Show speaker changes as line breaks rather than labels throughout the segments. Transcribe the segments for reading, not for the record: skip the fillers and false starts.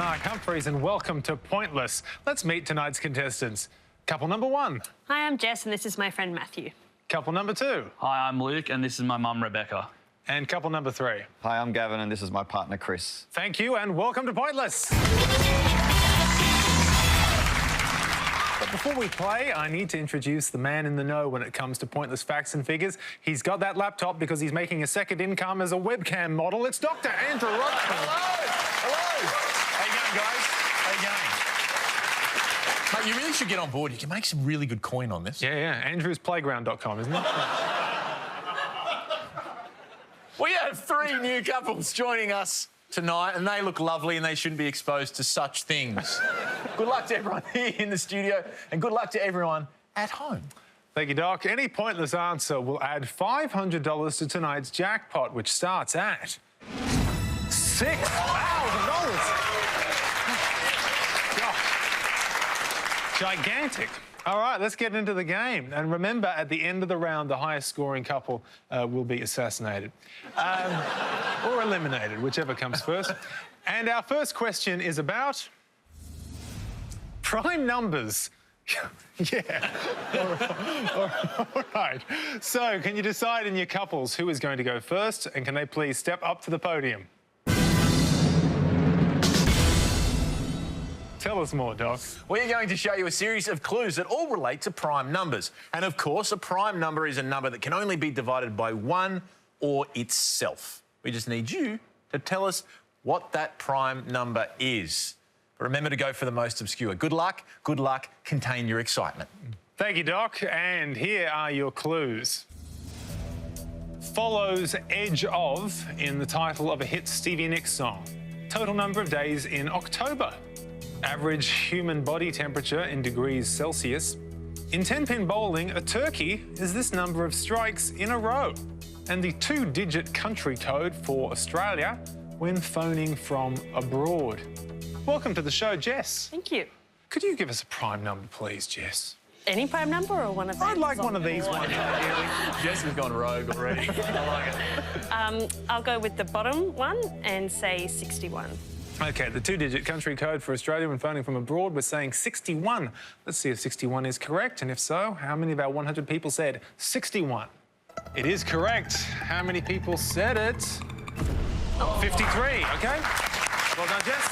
Mark Humphries and welcome to Pointless. Let's meet tonight's contestants. Couple number one.
Hi, I'm Jess and this is my friend Matthew.
Couple number two.
Hi, I'm Luke and this is my mum, Rebecca.
And couple number three.
Hi, I'm Gavin and this is my partner, Chris.
Thank you and welcome to Pointless. But before we play, I need to introduce the man in the know when it comes to pointless facts and figures. He's got that laptop because he's making a second income as a webcam model. It's Dr. Andrew Rochman.
Hello. How you going, guys? How you going? Mate, you really should get on board. You can make some really good coin on this.
Yeah. AndrewsPlayground.com, isn't it?
We have three new couples joining us tonight, and they look lovely and they shouldn't be exposed to such things. Good luck to everyone here in the studio, and good luck to everyone at home.
Thank you, Doc. Any pointless answer will add $500 to tonight's jackpot, which starts at $6,000. Gigantic. All right, let's get into the game. And remember, at the end of the round, the highest scoring couple will be assassinated. Or eliminated, whichever comes first. And our first question is about prime numbers. Yeah. All right. So, can you decide in your couples who is going to go first? And can they please step up to the podium? Tell us more, Doc.
We're going to show you a series of clues that all relate to prime numbers. And of course, a prime number is a number that can only be divided by one or itself. We just need you to tell us what that prime number is. But remember to go for the most obscure. Good luck, contain your excitement.
Thank you, Doc. And here are your clues. Follows Edge of in the title of a hit Stevie Nicks song. Total number of days in October. Average human body temperature in degrees Celsius. In 10-pin bowling, a turkey is this number of strikes in a row. And the 2-digit country code for Australia when phoning from abroad. Welcome to the show, Jess.
Thank you.
Could you give us a prime number, please, Jess?
Any prime number or one of these?
I'd like one of these ones, ideally.
Jess has gone rogue already. I like it.
I'll go with the bottom one and say 61.
OK, the 2-digit country code for Australia when phoning from abroad, we're saying 61. Let's see if 61 is correct, and if so, how many of our 100 people said 61? It is correct. How many people said it? 53, OK? Well done, Jess.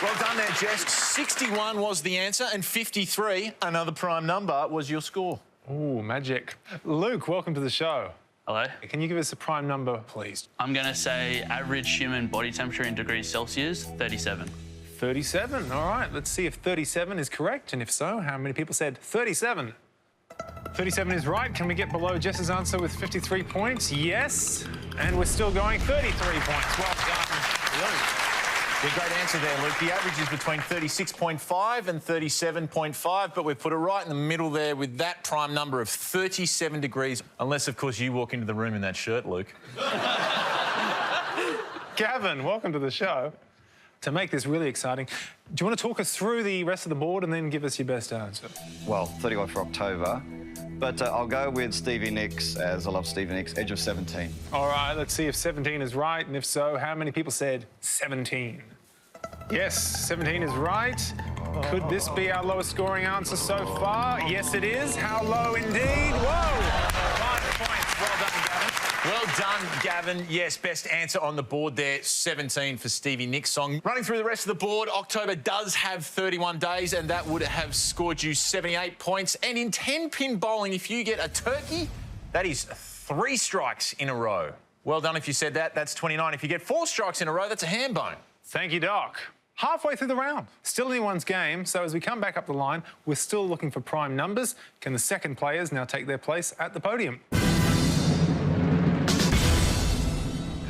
Well done there, Jess. 61 was the answer, and 53, another prime number, was your score.
Ooh, magic. Luke, welcome to the show.
Hello.
Can you give us a prime number, please?
I'm going to say average human body temperature in degrees Celsius, 37.
37, all right. Let's see if 37 is correct, and if so, how many people said 37? 37 is right. Can we get below Jess's answer with 53 points? Yes. And we're still going 33 points. Well done, Luke.
Yeah, great answer there, Luke. The average is between 36.5 and 37.5, but we've put it right in the middle there with that prime number of 37 degrees, unless, of course, you walk into the room in that shirt, Luke.
Gavin, welcome to the show. To make this really exciting, do you want to talk us through the rest of the board and then give us your best answer?
Well, 31 for October, but I'll go with Stevie Nicks, as I love Stevie Nicks, Edge of 17.
All right, let's see if 17 is right, and if so, how many people said 17? Yes, 17 is right. Could this be our lowest scoring answer so far? Yes, it is. How low indeed? Whoa! 5 points. Well done, Gavin.
Well done, Gavin. Yes, best answer on the board there, 17 for Stevie Nicks' song. Running through the rest of the board, October does have 31 days, and that would have scored you 78 points. And in 10-pin bowling, if you get a turkey, that is 3 strikes in a row. Well done if you said that. That's 29. If you get 4 strikes in a row, that's a ham bone.
Thank you, Doc. Halfway through the round. Still anyone's game, so as we come back up the line, we're still looking for prime numbers. Can the second players now take their place at the podium?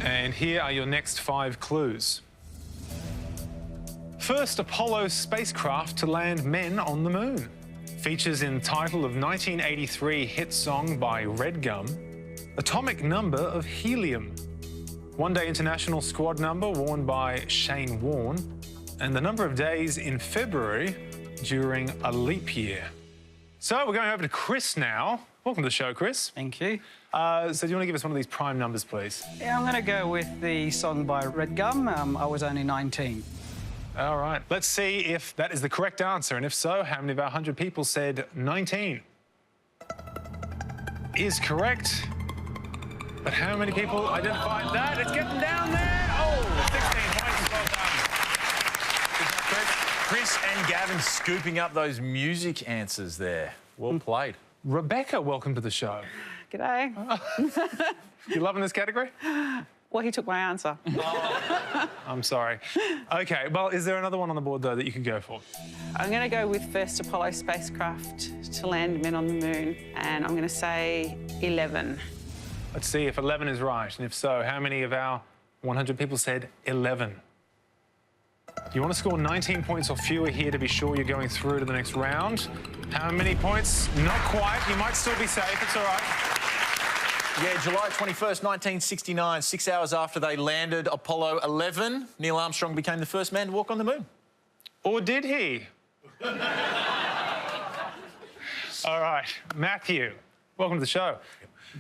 And here are your next 5 clues. First Apollo spacecraft to land men on the moon. Features in title of 1983 hit song by Redgum. Atomic number of helium. One-day international squad number worn by Shane Warne. And the number of days in February during a leap year. So we're going over to Chris now. Welcome to the show, Chris.
Thank you.
So do you want to give us one of these prime numbers, please?
Yeah, I'm going to go with the song by Redgum, I Was Only 19.
All right. Let's see if that is the correct answer. And if so, how many of our 100 people said 19? Is correct. But how many people identified that? It's getting down there. Oh, 16 points. Well done. Is that correct?
Chris and Gavin scooping up those music answers there. Well played.
Rebecca, welcome to the show.
G'day.
You loving this category?
Well, he took my answer.
I'm sorry. OK, well, is there another one on the board, though, that you could go for?
I'm going to go with first Apollo spacecraft to land men on the moon, and I'm going to say 11.
Let's see if 11 is right. And if so, how many of our 100 people said 11? You want to score 19 points or fewer here to be sure you're going through to the next round. How many points? Not quite. You might still be safe. It's all right.
Yeah, July 21st, 1969, 6 hours after they landed Apollo 11, Neil Armstrong became the first man to walk on the moon.
Or did he? All right, Matthew, welcome to the show.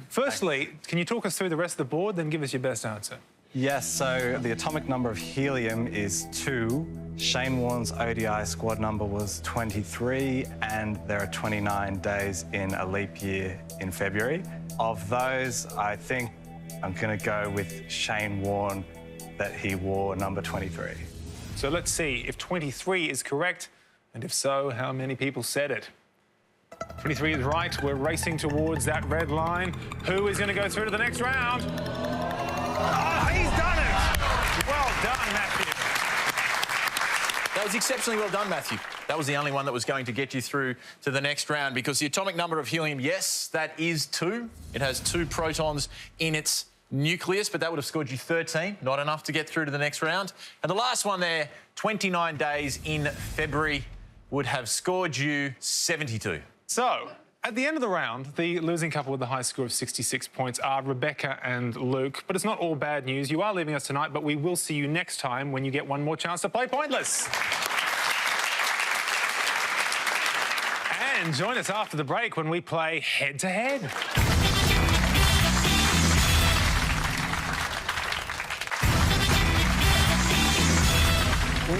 Firstly, can you talk us through the rest of the board, then give us your best answer?
Yes, so the atomic number of helium is 2. Shane Warne's ODI squad number was 23, and there are 29 days in a leap year in February. Of those, I think I'm going to go with Shane Warne, that he wore number 23.
So let's see if 23 is correct, and if so, how many people said it? 23 is right. We're racing towards that red line. Who is going to go through to the next round? Oh, he's done it! Well done, Matthew.
That was exceptionally well done, Matthew. That was the only one that was going to get you through to the next round, because the atomic number of helium, yes, that is 2. It has 2 protons in its nucleus, but that would have scored you 13, not enough to get through to the next round. And the last one there, 29 days in February, would have scored you 72.
So, at the end of the round, the losing couple with the high score of 66 points are Rebecca and Luke. But it's not all bad news. You are leaving us tonight, but we will see you next time when you get one more chance to play Pointless. And join us after the break when we play Head to Head.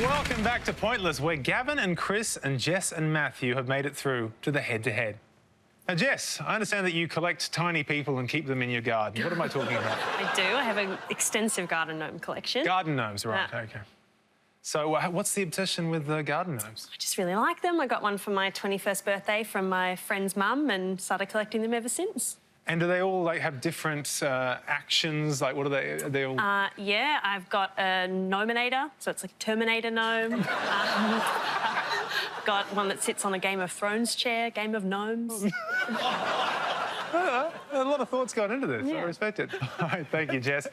Welcome back to Pointless, where Gavin and Chris and Jess and Matthew have made it through to the head-to-head. Now, Jess, I understand that you collect tiny people and keep them in your garden. What am I talking about?
I do. I have an extensive garden gnome collection.
Garden gnomes, right,
Yeah.
OK. So what's the obsession with garden gnomes?
I just really like them. I got one for my 21st birthday from my friend's mum and started collecting them ever since.
And do they all, like, have different actions? Like, what are they? Are they all...
Yeah, I've got a Gnominator, so it's like a Terminator gnome. Got one that sits on a Game of Thrones chair, Game of Gnomes.
A lot of thoughts gone into this.
Yeah.
I respect it. All right, thank you, Jess.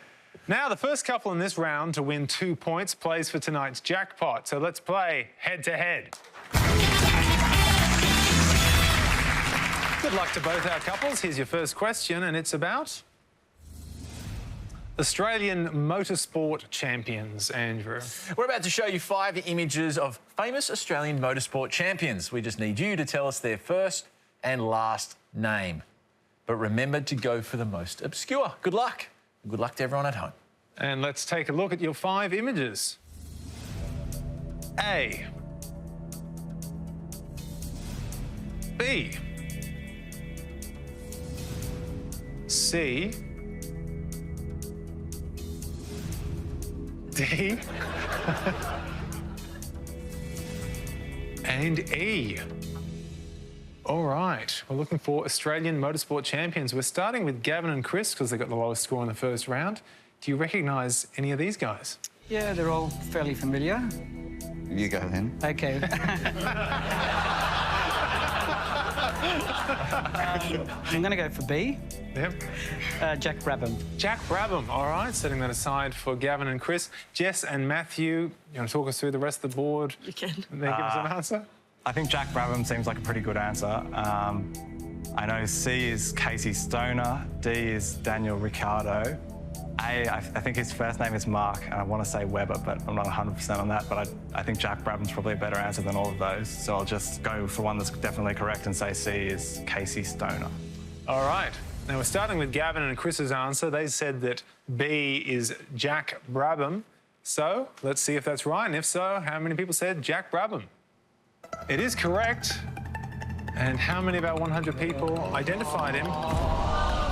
Now, the first couple in this round to win 2 points plays for tonight's jackpot. So let's play head-to-head. Good luck to both our couples. Here's your first question, and it's about Australian motorsport champions, Andrew.
We're about to show you 5 images of famous Australian motorsport champions. We just need you to tell us their first and last name. But remember to go for the most obscure. Good luck. Good luck to everyone at home.
And let's take a look at your 5 images. A. B. C. D. and E. All right, we're looking for Australian motorsport champions. We're starting with Gavin and Chris because they got the lowest score in the first round. Do you recognise any of these guys?
Yeah, they're all fairly familiar.
You go then.
Okay. I'm going to go for B.
Yep.
Jack Brabham.
Jack Brabham, all right, setting that aside for Gavin and Chris. Jess and Matthew, you want to talk us through the rest of the board?
You can.
And then give us an answer?
I think Jack Brabham seems like a pretty good answer. I know C is Casey Stoner, D is Daniel Ricciardo. I think his first name is Mark, and I want to say Webber, but I'm not 100% on that. But I think Jack Brabham's probably a better answer than all of those. So I'll just go for one that's definitely correct and say C is Casey Stoner.
All right. Now, we're starting with Gavin and Chris's answer. They said that B is Jack Brabham. So let's see if that's right. And if so, how many people said Jack Brabham? It is correct. And how many of our 100 people identified him?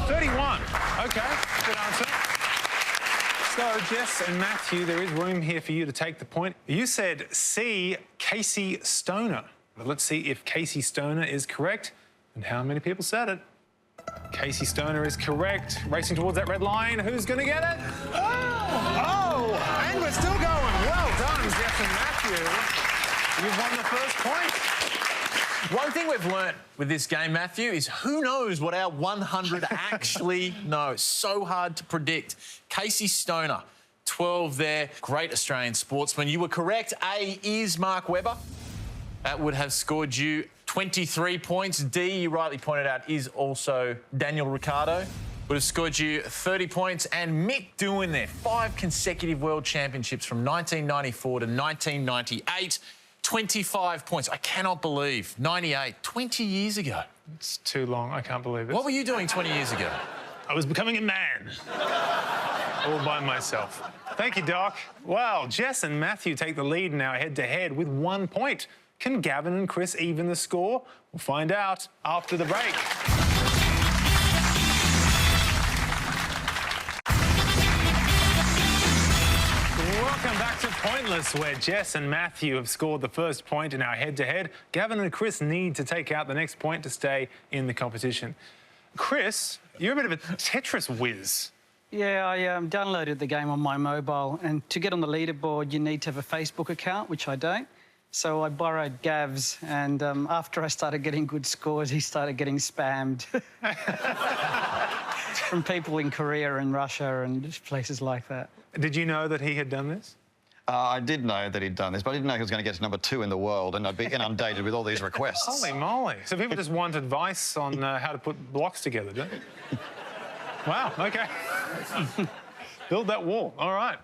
31. OK, good answer. So, Jess and Matthew, there is room here for you to take the point. You said C, Casey Stoner. But let's see if Casey Stoner is correct and how many people said it. Casey Stoner is correct. Racing towards that red line. Who's going to get it? Oh, and we're still going. Well done, Jess and Matthew. You've won the first point.
One thing we've learnt with this game, Matthew, is who knows what our 100 actually know. It's so hard to predict. Casey Stoner, 12 there. Great Australian sportsman. You were correct. A is Mark Webber. That would have scored you 23 points. D, you rightly pointed out, is also Daniel Ricciardo. Would have scored you 30 points. And Mick Doohan there, 5 consecutive world championships from 1994 to 1998. 25 points. I cannot believe. 98, 20 years ago.
It's too long. I can't believe it.
What were you doing 20 years ago?
I was becoming a man. All by myself. Thank you, Doc. Well, Jess and Matthew take the lead now head-to-head with 1 point. Can Gavin and Chris even the score? We'll find out after the break. Welcome back to Pointless, where Jess and Matthew have scored the first point in our head-to-head. Gavin and Chris need to take out the next point to stay in the competition. Chris, you're a bit of a Tetris whiz.
Yeah, I downloaded the game on my mobile, and to get on the leaderboard, you need to have a Facebook account, which I don't. So I borrowed Gav's, and after I started getting good scores, he started getting spammed from people in Korea and Russia and places like that.
Did you know that he had done this?
I did know that he'd done this, but I didn't know he was going to get to number 2 in the world, and I'd be inundated with all these requests.
Holy moly. So people just want advice on how to put blocks together, do they? Wow, OK. Build that wall. All right.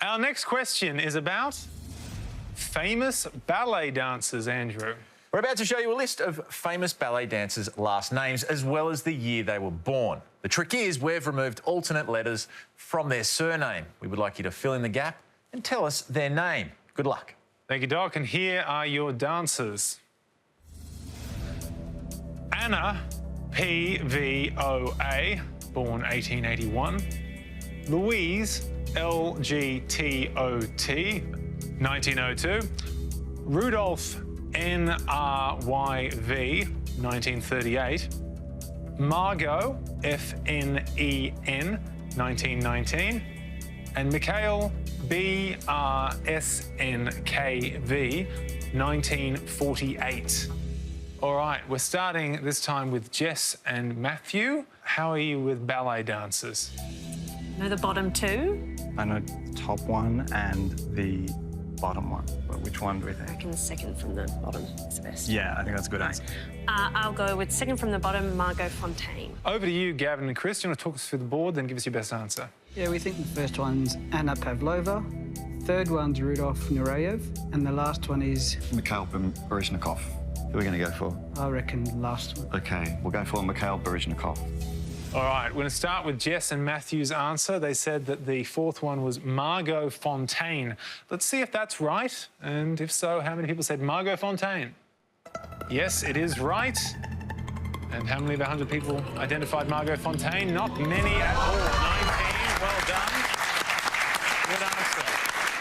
Our next question is about famous ballet dancers, Andrew.
We're about to show you a list of famous ballet dancers' last names, as well as the year they were born. The trick is we've removed alternate letters from their surname. We would like you to fill in the gap and tell us their name. Good luck.
Thank you, Doc. And here are your dancers. Anna P.V.O.A., born 1881. Louise L.G.T.O.T., 1902. Rudolph N.R.Y.V., 1938. Margot F.N.E.N., 1919. And Mikhail B.R.S.N.K.V., 1948. All right, we're starting this time with Jess and Matthew. How are you with ballet dancers?
Know the bottom 2?
I know the top one and the bottom one, but which one do we
I
think?
reckon the second from the bottom is the best.
Yeah, I think that's a good answer.
I'll go with second from the bottom, Margot Fonteyn.
Over to you, Gavin and Chris. Do you want to talk us through the board, then give us your best answer?
Yeah, we think the first one's Anna Pavlova, third one's Rudolf Nureyev, and the last one is,
Mikhail Baryshnikov. Who are we going to go for?
I reckon, the last one.
OK, we'll go for Mikhail Baryshnikov.
All right, we're going to start with Jess and Matthew's answer. They said that the fourth one was Margot Fonteyn. Let's see if that's right. And if so, how many people said Margot Fonteyn? Yes, it is right. And how many of 100 people identified Margot Fonteyn? Not many at all. 19. Well done. Good answer.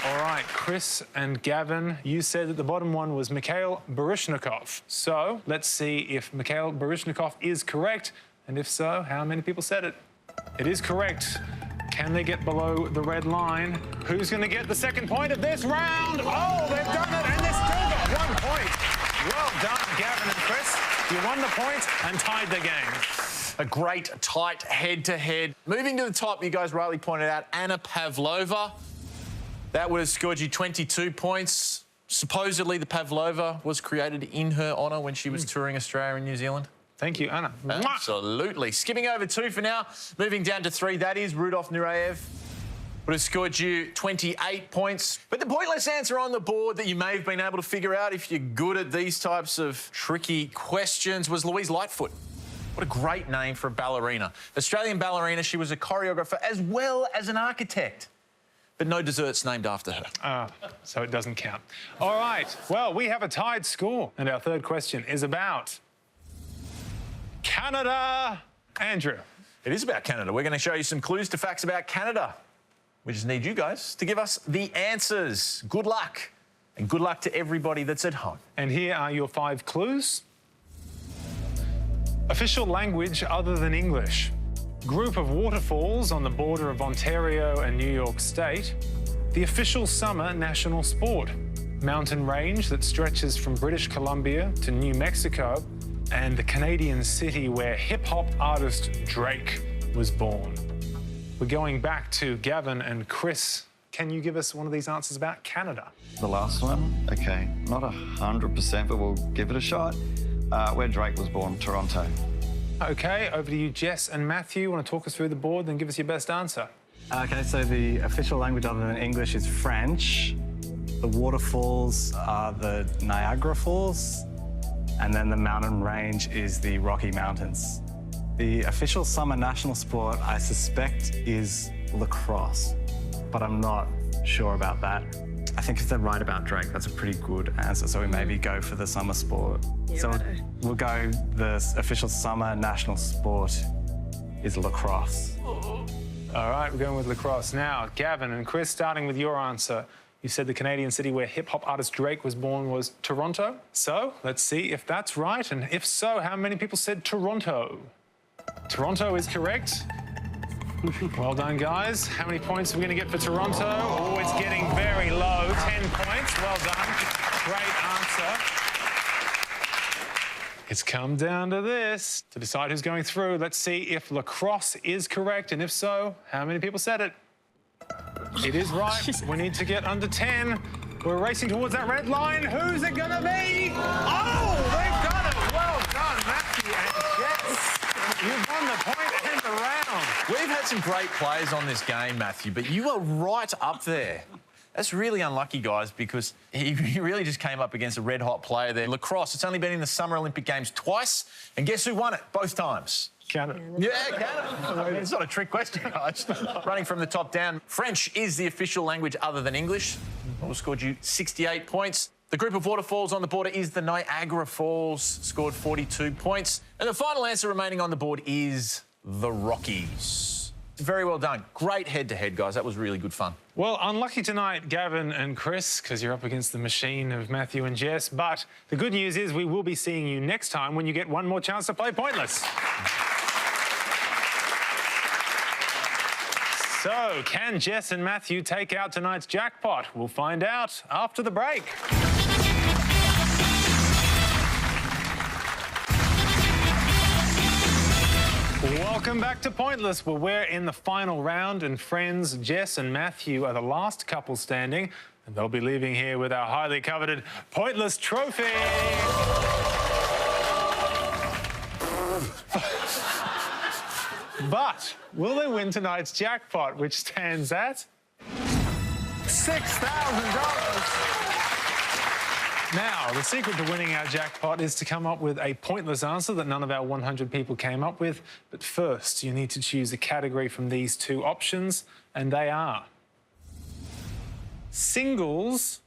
All right, Chris and Gavin, you said that the bottom one was Mikhail Baryshnikov. So let's see if Mikhail Baryshnikov is correct. And if so, how many people said it? It is correct. Can they get below the red line? Who's going to get the second point of this round? Oh, they've done it, and they've still got 1 point. Well done, Gavin and Chris. You won the point and tied the game.
A great, tight head-to-head. Moving to the top, you guys rightly pointed out, Anna Pavlova. That would have scored you 22 points. Supposedly, the Pavlova was created in her honour when she was touring Australia and New Zealand.
Thank you, Anna.
Absolutely. Skipping over 2 for now. Moving down to 3, that is Rudolf Nureyev. Would have scored you 28 points. But the pointless answer on the board that you may have been able to figure out if you're good at these types of tricky questions was Louise Lightfoot. What a great name for a ballerina. Australian ballerina, she was a choreographer as well as an architect. but no desserts named after her.
So it doesn't count. All right, well, we have a tied score, and our third question is about Canada. Andrew.
It is about Canada. We're going to show you some clues to facts about Canada. We just need you guys to give us the answers. Good luck. And good luck to everybody that's at home.
And here are your 5 clues. Official language other than English. Group of waterfalls on the border of Ontario and New York State. The official summer national sport. Mountain range that stretches from British Columbia to New Mexico. And the Canadian city where hip-hop artist Drake was born. We're going back to Gavin and Chris. Can you give us one of these answers about Canada?
The last one? Okay, not 100%, but we'll give it a shot. Where Drake was born, Toronto.
Okay, over to you, Jess and Matthew. Want to talk us through the board, then give us your best answer.
Okay, so the official language other than English is French. The waterfalls are the Niagara Falls. And then the mountain range is the Rocky Mountains. The official summer national sport, I suspect, is lacrosse, but I'm not sure about that. I think if they're right about Drake, that's a pretty good answer, so we maybe go for the summer sport.
Yeah,
so
righto.
we'll go, the official summer national sport is lacrosse.
All right, we're going with lacrosse. Now, Gavin and Chris, starting with your answer. You said the Canadian city where hip-hop artist Drake was born was Toronto. So let's see if that's right. And if so, how many people said Toronto? Toronto is correct. Well done, guys. How many points are we going to get for Toronto? Oh, it's getting very low. 10 points. Well done. Great answer. It's come down to this. To decide who's going through, let's see if lacrosse is correct. And if so, how many people said it? It is right. We need to get under 10. We're racing towards that red line. Who's it going to be? Oh, they've got it. Well done, Matthew and Jess. You've won the point and the round.
We've had some great players on this game, Matthew, but you are right up there. That's really unlucky, guys, because he really just came up against a red-hot player there. Lacrosse, it's only been in the Summer Olympic Games twice, and guess who won it? Both times.
Canada.
Yeah, Canada. It's not a trick question, guys. Running from the top down, French is the official language other than English. Well, scored you 68 points. The group of waterfalls on the border is the Niagara Falls, scored 42 points. And the final answer remaining on the board is the Rockies. Very well done. Great head-to-head, guys. That was really good fun.
Well, unlucky tonight, Gavin and Chris, because you're up against the machine of Matthew and Jess. But the good news is we will be seeing you next time when you get one more chance to play Pointless. So, can Jess and Matthew take out tonight's jackpot? We'll find out after the break. Welcome back to Pointless, where we're in the final round, and friends, Jess and Matthew are the last couple standing, and they'll be leaving here with our highly coveted Pointless trophy. But will they win tonight's jackpot, which stands at $6,000? Now, the secret to winning our jackpot is to come up with a pointless answer that none of our 100 people came up with. But first, you need to choose a category from these 2 options, and they are singles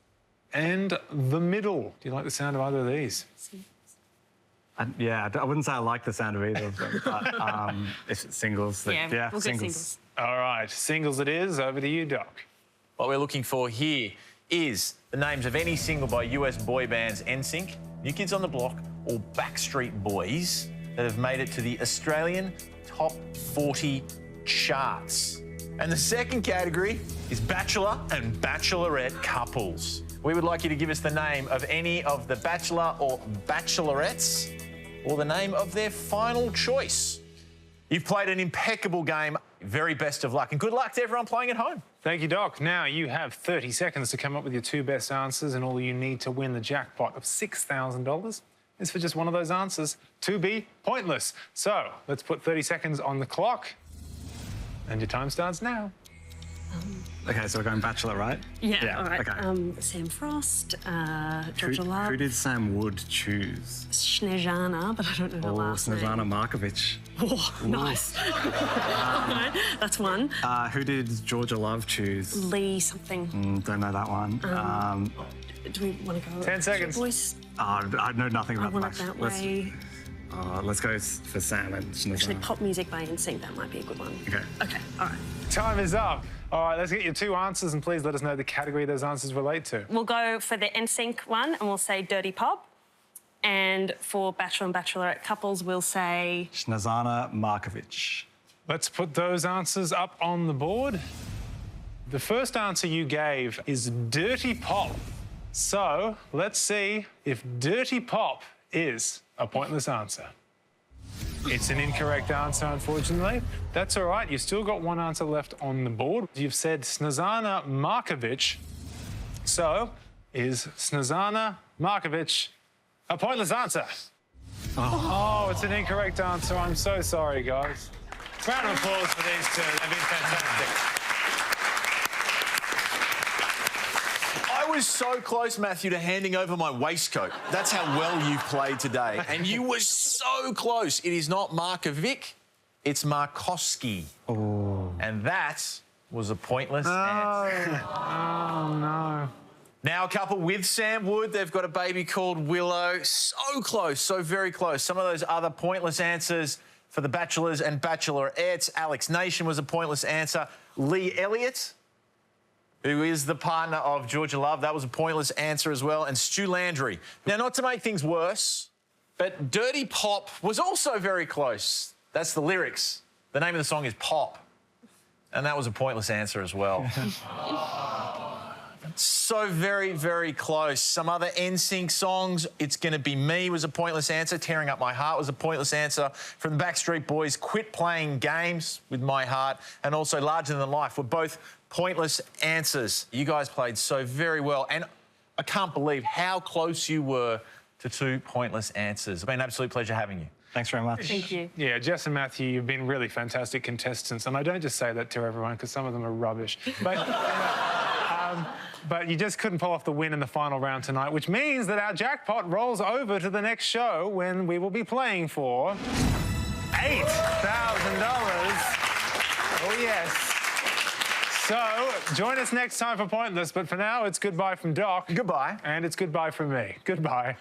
and the middle. Do you like the sound of either of these?
Yeah, I wouldn't say I like the sound of either of them, but if it's singles, then,
Yeah, we'll
singles.
get singles.
All right, singles it is. Over to you, Doc.
What we're looking for here is the names of any single by US boy bands NSYNC, New Kids on the Block, or Backstreet Boys that have made it to the Australian Top 40 charts. And the second category is Bachelor and Bachelorette couples. We would like you to give us the name of any of the Bachelor or Bachelorettes or the name of their final choice. You've played an impeccable game. Very best of luck, and good luck to everyone playing at home.
Thank you, Doc. Now you have 30 seconds to come up with your 2 best answers, and all you need to win the jackpot of $6,000 is for just one of those answers to be pointless. So let's put 30 seconds on the clock, and your time starts now.
Okay, so we're going Bachelor, right?
Yeah, all right.
Okay.
Sam Frost, Georgia Love,
Who did Sam Wood choose?
Snezana, but I don't know her last name.
Snezana Markovic.
Oh, nice. All right, that's one.
Who did Georgia Love choose?
Lee something.
Don't know that one.
Do we want to go?
10 seconds.
Voice.
I know nothing
I
about
want it that
Let's-
way.
Let's go for Sam and Snezana.
Actually, pop music by NSYNC, that might be a good one.
Okay.
Okay, all right.
Time is up. All right, let's get your 2 answers, and please let us know the category those answers relate to.
We'll go for the NSYNC one, and we'll say Dirty Pop. And for Bachelor and Bachelorette couples, we'll say...
Snezana Markovic.
Let's put those answers up on the board. The first answer you gave is Dirty Pop. So let's see if Dirty Pop is a pointless answer. It's an incorrect answer, unfortunately. That's all right. You've still got 1 answer left on the board. You've said Snezana Markovic. So is Snezana Markovic a pointless answer? Oh, it's an incorrect answer. I'm so sorry, guys. Round of applause for these 2. They've been fantastic.
I was so close, Matthew, to handing over my waistcoat. That's how well you've played today. And you were so close. It is not Markovic, it's Markowski.
Oh.
And that was a pointless answer.
Oh, no.
Now a couple with Sam Wood. They've got a baby called Willow. So close, so very close. Some of those other pointless answers for the Bachelors and Bachelorettes. Alex Nation was a pointless answer. Lee Elliott, who is the partner of Georgia Love, that was a pointless answer as well. And Stu Landry. Now, not to make things worse, but Dirty Pop was also very close. That's the lyrics. The name of the song is Pop. And that was a pointless answer as well. So very, very close. Some other NSYNC songs, It's Gonna Be Me was a pointless answer. Tearing Up My Heart was a pointless answer. From the Backstreet Boys, Quit Playing Games with My Heart, and also Larger Than Life were both pointless answers. You guys played so very well, and I can't believe how close you were to 2 pointless answers. It's been an absolute pleasure having you.
Thanks very much.
Thank you.
Yeah, Jess and Matthew, you've been really fantastic contestants, and I don't just say that to everyone because some of them are rubbish. But you just couldn't pull off the win in the final round tonight, which means that our jackpot rolls over to the next show when we will be playing for $8,000. Oh, yes. So join us next time for Pointless, but for now, it's goodbye from Doc.
Goodbye.
And it's goodbye from me. Goodbye.